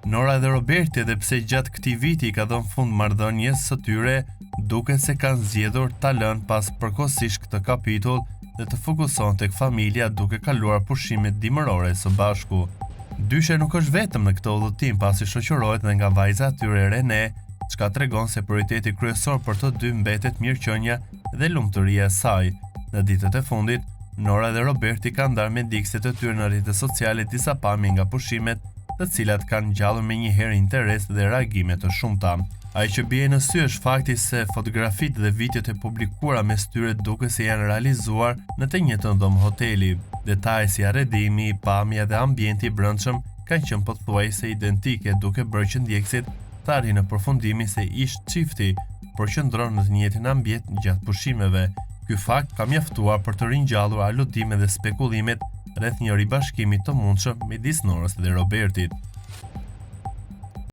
Nora dhe Roberti, edhe pse gjatë këtij viti ka dhënë fund marrëdhënies së tyre, duket se kanë zgjedhur ta lënë pas përkohësisht këtë kapitull dhe të fokusohen tek familja duke kaluar pushimet dimërore së bashku. Dyshe nuk është vetëm në këtë udhëtim pasi shoqërohet dhe nga vajza e tyre Rene, çka tregon se prioriteti kryesor për të dy mbetet mirëqenia dhe lumturia e saj. Në ditët e fundit, Nora dhe Roberti kanë ndarë me ndjekësit e tyre në rrjetet sociale disa pamje nga pushimet, të cilat kanë ngjallur menjëherë interes dhe reagime të shumta. Ai që bie në sy është fakti se fotografitë dhe videot e publikuara mes tyre duket se janë realizuar në të njëjtën dhomë hoteli. Detaje si arredimi, pamja dhe ambienti i brendshëm kanë qenë pothuajse identike, duke bërë që ndjekësit të arrijnë në përfundimi se ish çifti përqendron në të njëjtin ambient gjatë pushimeve. Ky fakt ka mjaftuar për të ringjallur aludimet dhe spekulimet rreth një ribashkimi të mundshëm midis Norës dhe Robertit.